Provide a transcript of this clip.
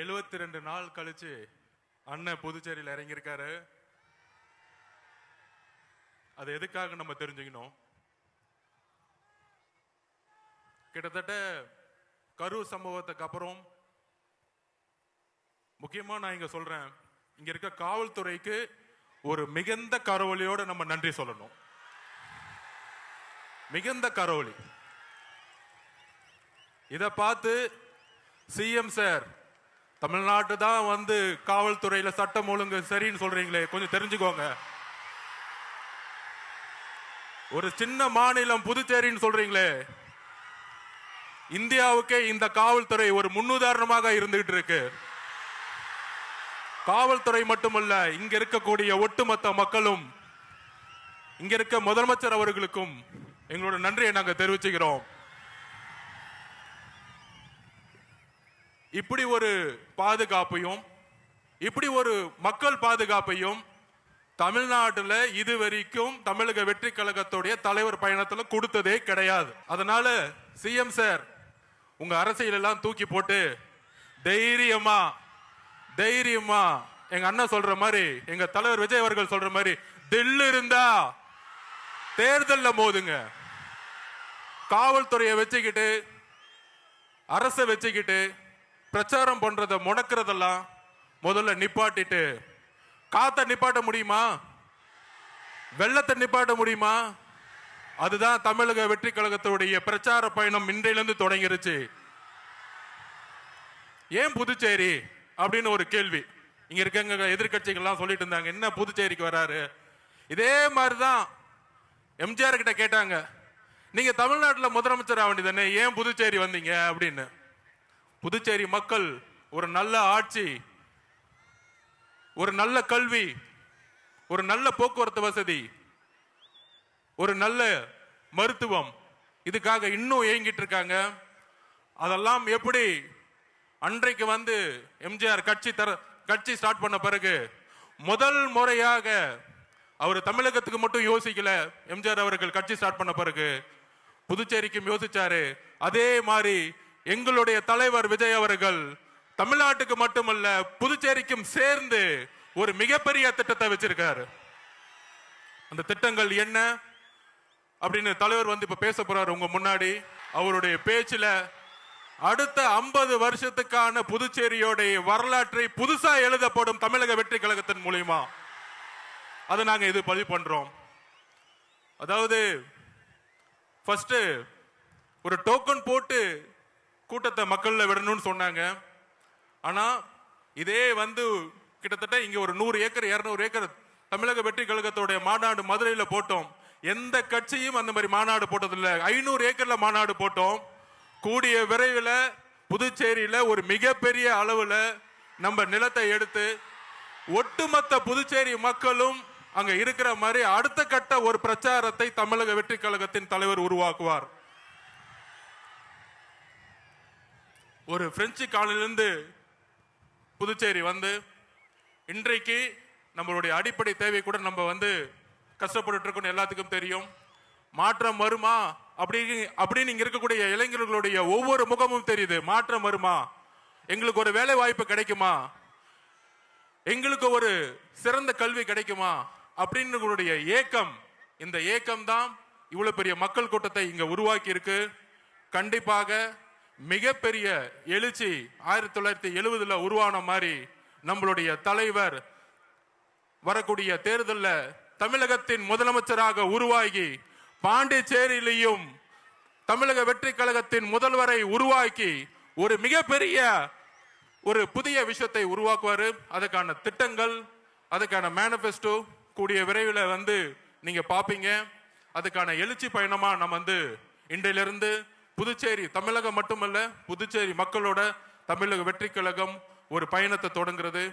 72 நாள் கழிச்சு அண்ணன் புதுச்சேரியில் இறங்கியிருக்காரு. அது எதுக்காக நம்ம தெரிஞ்சுக்கணும். கிட்டத்தட்ட கரூர் சம்பவத்துக்கு அப்புறம் முக்கியமா நான் இங்க சொல்றேன், இங்க இருக்க காவல்துறைக்கு ஒரு மிகுந்த கரவொலியோட நம்ம நன்றி சொல்லணும். மிகுந்த கரவொலி. இத பார்த்து சிஎம் சார், தமிழ்நாட்டு தான் வந்து காவல்துறையில சட்டம் ஒழுங்கு சரின்னு சொல்றீங்களே, கொஞ்சம் தெரிஞ்சுக்கோங்க. ஒரு சின்ன மாநிலம் புதுச்சேரின்னு சொல்றீங்களே, இந்தியாவுக்கே இந்த காவல்துறை ஒரு முன்னுதாரணமாக இருந்துகிட்டு இருக்கு. காவல்துறை மட்டுமல்ல, இங்க இருக்கக்கூடிய ஒட்டுமொத்த மக்களும், இங்க இருக்க முதலமைச்சர் அவர்களுக்கும் எங்களோட நன்றியை நாங்க தெரிவிச்சுக்கிறோம். இப்படி ஒரு பாதுகாப்பையும், இப்படி ஒரு மக்கள் பாதுகாப்பையும் தமிழ்நாட்டில் இதுவரைக்கும் தமிழக வெற்றி கழகத்துடைய தலைவர் பயணத்தில் கொடுத்ததே கிடையாது. அதனால சிஎம் சார், உங்க அரசியல் எல்லாம் தூக்கி போட்டு தைரியமா தைரியமா எங்க அண்ணன் சொல்ற மாதிரி, எங்க தலைவர் விஜய் அவர்கள் சொல்ற மாதிரி, தில்லு இருந்தா தேர்தல்ல மோதுங்க. காவல்துறையை வச்சுக்கிட்டு, அரசை வச்சுக்கிட்டு பிரச்சாரம் பண்றத முடக்கிறதெல்லாம் முதல்ல நிப்பாட்டிட்டு, காத்த நிப்பாட்ட முடியுமா? வெள்ளத்தை நிப்பாட்ட முடியுமா? அதுதான் தமிழக வெற்றி கழகத்துடைய பிரச்சார பயணம் இன்றையிலிருந்து தொடங்கிருச்சு. ஏன் புதுச்சேரி அப்படின்னு ஒரு கேள்வி இங்க இருக்க எதிர்கட்சிகள்லாம் சொல்லிட்டு இருந்தாங்க, என்ன புதுச்சேரிக்கு வராரு? இதே மாதிரிதான் எம்ஜிஆர் கிட்ட கேட்டாங்க, நீங்க தமிழ்நாட்டில் முதலமைச்சர் ஆக வேண்டியதானே, ஏன் புதுச்சேரி வந்தீங்க அப்படின்னு. புதுச்சேரி மக்கள் ஒரு நல்ல ஆட்சி, ஒரு நல்ல கல்வி, ஒரு நல்ல போக்குவரத்து வசதி, ஒரு நல்ல மருத்துவம், இதுக்காக இன்னும் ஏங்கிட்டு இருக்காங்க. அதெல்லாம் எப்படி அன்றைக்கு வந்து எம்ஜிஆர் கட்சி ஸ்டார்ட் பண்ண பிறகு முதல் முறையாக அவர் தமிழகத்துக்கு மட்டும் யோசிக்கல. எம்ஜிஆர் அவர்கள் கட்சி ஸ்டார்ட் பண்ண பிறகு புதுச்சேரிக்கும் யோசிச்சாரு. அதே மாதிரி எங்களுடைய தலைவர் விஜய் அவர்கள் தமிழ்நாட்டுக்கு மட்டுமல்ல புதுச்சேரிக்கும் சேர்ந்து ஒரு மிகப்பெரிய திட்டத்தை வச்சிருக்காரு. அந்த திட்டங்கள் என்ன அப்படின்னு தலைவர் வந்து இப்ப பேச போறாரு உங்க முன்னாடி. அவருடைய பேச்சுல அடுத்த 50 வருஷத்துக்கான புதுச்சேரியோடைய வரலாற்றை புதுசா எழுதப்படும் தமிழக வெற்றி கழகத்தின் மூலமா அதை நாங்க இது பதிவு பண்றோம். அதாவது ஃபர்ஸ்ட் ஒரு டோக்கன் போட்டு கூட்டத்தை மக்கள்ல விடணும்னு சொன்னாங்க. ஆனா இதே வந்து கிட்டத்தட்ட இங்க ஒரு 100 ஏக்கர் 200 ஏக்கர் தமிழக வெற்றி கழகத்தோட மாநாடு மதுரையில போட்டோம். எந்த கட்சியும் அந்த மாதிரி மாநாடு போட்டதில்லை. 500 ஏக்கர்ல மாநாடு போட்டோம். கூடிய விரைவில் புதுச்சேரியில ஒரு மிகப்பெரிய அளவுல நம்ம நிலத்தை எடுத்து ஒட்டுமொத்த புதுச்சேரி மக்களும் அங்க இருக்கிற மாதிரி அடுத்த கட்ட ஒரு பிரச்சாரத்தை தமிழக வெற்றி கழகத்தின் தலைவர் உருவாக்குவார். ஒரு பிரெஞ்சு காலனிலிருந்து புதுச்சேரி வந்து இன்றைக்கு நம்மளுடைய அடிப்படை தேவை கூட நம்ம வந்து கஷ்டப்பட்டு இருக்கோம். எல்லாத்துக்கும் தெரியும். மாற்றம் வருமா அப்படின்னு இங்க இருக்கக்கூடிய இளைஞர்களுடைய ஒவ்வொரு முகமும் தெரியுது. மாற்றம் வருமா? எங்களுக்கு ஒரு வேலை வாய்ப்பு கிடைக்குமா? எங்களுக்கு ஒரு சிறந்த கல்வி கிடைக்குமா அப்படின்னு ஏக்கம். இந்த ஏக்கம் தான் இவ்வளவு பெரிய மக்கள் கூட்டத்தை இங்க உருவாக்கி இருக்கு. கண்டிப்பாக மிகப்பெரிய எழுச்சி 1970 உருவான மாதிரி நம்மளுடைய தலைவர் வரக்கூடிய தேர்தலில் தமிழகத்தின் முதலமைச்சராக உருவாகி பாண்டிச்சேரியிலையும் தமிழக வெற்றி கழகத்தின் முதல்வரை உருவாக்கி ஒரு மிகப்பெரிய ஒரு புதிய விஷயத்தை உருவாக்குவாரு. அதுக்கான திட்டங்கள், அதுக்கான மேனிபெஸ்டோ கூடிய விரைவில் வந்து நீங்க பாப்பீங்க. அதுக்கான எழுச்சி பயணமா நம்ம வந்து இன்றையிலிருந்து புதுச்சேரி, தமிழகம் மட்டுமல்ல புதுச்சேரி மக்களோட தமிழக வெற்றி கழகம் ஒரு பயணத்தை தொடங்குறது.